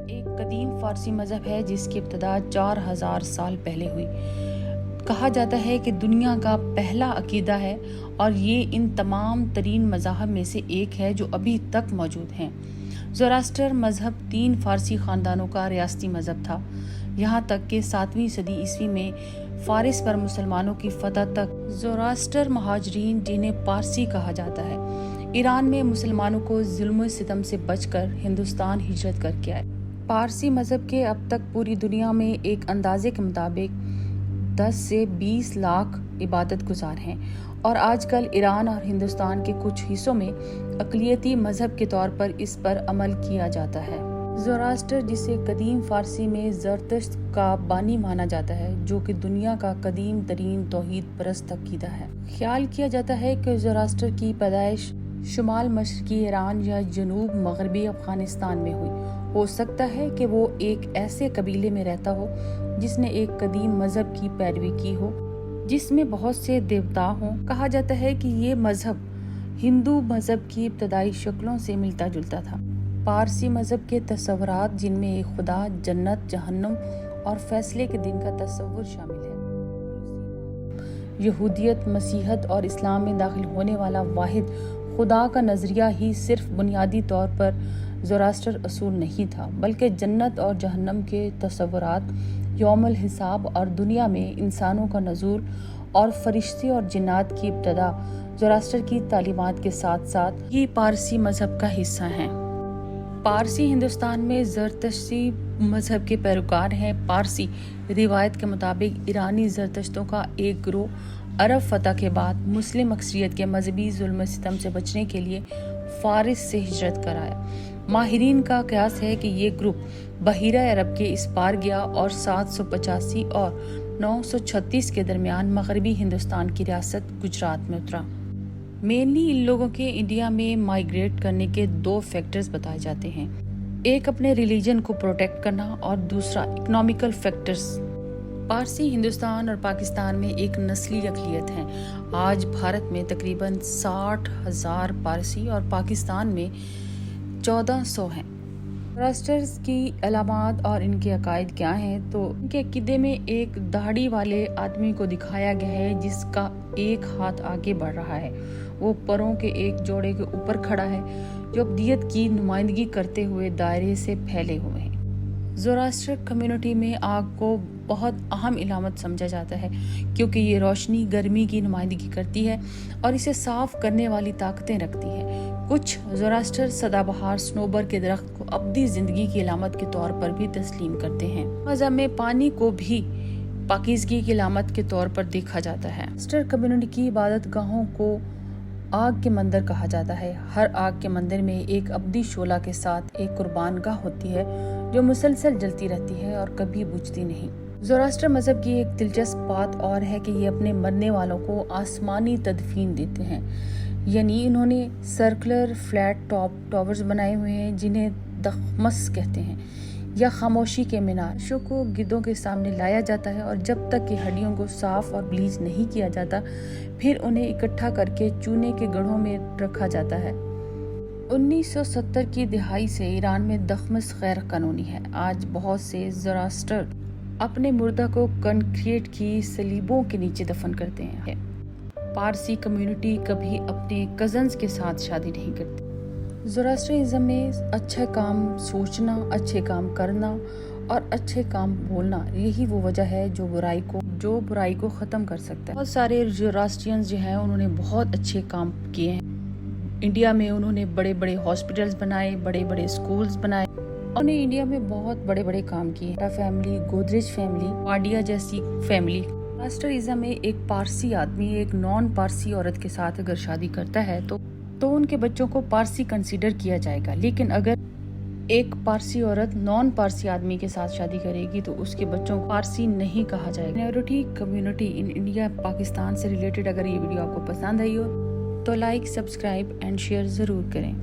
ایک قدیم فارسی مذہب ہے جس کی ابتدا 4000 سال پہلے ہوئی۔ کہا جاتا ہے کہ دنیا کا پہلا عقیدہ ہے اور یہ ان تمام ترین مذاہب میں سے ایک ہے جو ابھی تک موجود ہیں۔ زوراستر مذہب 3 فارسی خاندانوں کا ریاستی مذہب تھا، یہاں تک کہ 7ویں صدی عیسوی میں فارس پر مسلمانوں کی فتح تک زوراستر مہاجرین، جنہیں پارسی کہا جاتا ہے، ایران میں مسلمانوں کو ظلم و ستم سے بچ کر ہندوستان ہجرت کر کے آئے۔ پارسی مذہب کے اب تک پوری دنیا میں ایک اندازے کے مطابق 10 سے 20 لاکھ عبادت گزار ہیں، اور آج کل ایران اور ہندوستان کے کچھ حصوں میں اقلیتی مذہب کے طور پر اس پر عمل کیا جاتا ہے۔ زوراستر، جسے قدیم فارسی میں زرتشت کا بانی مانا جاتا ہے، جو کہ دنیا کا قدیم ترین توحید پرست عقیدہ ہے۔ خیال کیا جاتا ہے کہ زوراستر کی پیدائش شمال مشرقی ایران یا جنوب مغربی افغانستان میں ہوئی۔ ہو سکتا ہے کہ وہ ایک ایسے قبیلے میں رہتا ہو جس نے ایک قدیم مذہب کی پیروی کی ہو جس میں بہت سے دیوتا ہوں۔ کہا جاتا ہے کہ یہ مذہب ہندو مذہب کی ابتدائی شکلوں سے ملتا جلتا تھا۔ پارسی مذہب کے تصورات، جن میں ایک خدا، جنت، جہنم اور فیصلے کے دن کا تصور شامل ہے۔ یہودیت، مسیحیت اور اسلام میں داخل ہونے والا واحد خدا کا نظریہ ہی صرف بنیادی طور پر زوراستر اصول نہیں تھا، بلکہ جنت اور جہنم کے تصورات، یوم الحساب اور دنیا میں انسانوں کا نزول اور فرشتے اور جنات کی ابتدا زوراستر کی تعلیمات کے ساتھ ساتھ ہی پارسی مذہب کا حصہ ہیں۔ پارسی ہندوستان میں زرتشتی مذہب کے پیروکار ہیں۔ پارسی روایت کے مطابق ایرانی زرتشتوں کا ایک گروہ عرب فتح کے بعد مسلم اکثریت کے مذہبی ظلم و ستم سے بچنے کے لیے فارس سے ہجرت کر آیا۔ ماہرین کا قیاس ہے کہ یہ گروپ بحیرہ عرب کے اس پار گیا اور 785 اور 936 کے درمیان مغربی ہندوستان کی ریاست گجرات میں اترا۔ مینلی ان لوگوں کے انڈیا میں مائیگریٹ کرنے کے 2 فیکٹرز بتائے جاتے ہیں، ایک اپنے ریلیجن کو پروٹیکٹ کرنا اور دوسرا اکنامیکل فیکٹرز۔ پارسی ہندوستان اور پاکستان میں ایک نسلی اقلیت ہیں۔ آج بھارت میں تقریباً 60,000 پارسی اور پاکستان میں 1400 ہیں۔ زوراسترز کی علامات اور ان کے عقائد کیا ہیں؟ تو ان کے عقیدے میں ایک داڑھی والے آدمی کو دکھایا گیا ہے جس کا ایک ہاتھ آگے بڑھ رہا ہے۔ وہ پروں کے ایک جوڑے کے اوپر کھڑا ہے جو ابدیت کی نمائندگی کرتے ہوئے دائرے سے پھیلے ہوئے ہیں۔ زوراستر کمیونٹی میں آگ کو بہت اہم علامت سمجھا جاتا ہے کیونکہ یہ روشنی، گرمی کی نمائندگی کرتی ہے اور اسے صاف کرنے والی طاقتیں رکھتی ہے۔ کچھ زوراستر سدا بہار صنوبر کے درخت کو ابدی زندگی کی علامت کے طور پر بھی تسلیم کرتے ہیں۔ مذہب میں پانی کو بھی پاکیزگی کی علامت کے طور پر دیکھا جاتا ہے۔ زوراستر کمیونٹی کی عبادت گاہوں کو آگ کے مندر کہا جاتا ہے۔ ہر آگ کے مندر میں ایک ابدی شعلہ کے ساتھ ایک قربان گاہ ہوتی ہے جو مسلسل جلتی رہتی ہے اور کبھی بجھتی نہیں۔ زوراستر مذہب کی ایک دلچسپ بات اور ہے کہ یہ اپنے مرنے والوں کو آسمانی تدفین دیتے ہیں، یعنی انہوں نے سرکلر فلیٹ ٹاپ ٹاورز بنائے ہوئے ہیں جنہیں دخمس کہتے ہیں، یا خاموشی کے مینار۔ لاشوں کو گدوں کے سامنے لایا جاتا ہے اور جب تک کہ ہڈیوں کو صاف اور بلیچ نہیں کیا جاتا پھر انہیں اکٹھا کر کے چونے کے گڑھوں میں رکھا جاتا ہے۔ 1970 کی دہائی سے ایران میں دخمس غیر قانونی ہے۔ آج بہت سے زوراستر اپنے مردہ کو کنکریٹ کی سلیبوں کے نیچے دفن کرتے ہیں۔ پارسی کمیونٹی کبھی اپنے کزنز کے ساتھ شادی نہیں کرتی۔ زوراسترزم میں اچھے کام سوچنا، اچھے کام کرنا اور اچھے کام بولنا، یہی وہ وجہ ہے جو برائی کو ختم کر سکتا ہے۔ بہت سارے زوراسترینز جو ہیں انہوں نے بہت اچھے کام کیے ہیں۔ انڈیا میں انہوں نے بڑے بڑے ہاسپٹلز بنائے، بڑے بڑے اسکولز بنائے، انہوں نے انڈیا میں بہت بڑے بڑے کام کیے۔ فیملی، گودریج فیملی، واڈیا جیسی فیملی۔ زوراسترزم میں ایک پارسی آدمی ایک نان پارسی عورت کے ساتھ اگر شادی کرتا ہے تو ان کے بچوں کو پارسی کنسیڈر کیا جائے گا، لیکن اگر ایک پارسی عورت نان پارسی آدمی کے ساتھ شادی کرے گی تو اس کے بچوں کو پارسی نہیں کہا جائے گا۔ Minority community in India Pakistan سے ریلیٹڈ اگر یہ ویڈیو آپ کو پسند آئی ہو تو لائک، سبسکرائب اینڈ شیئر ضرور کریں۔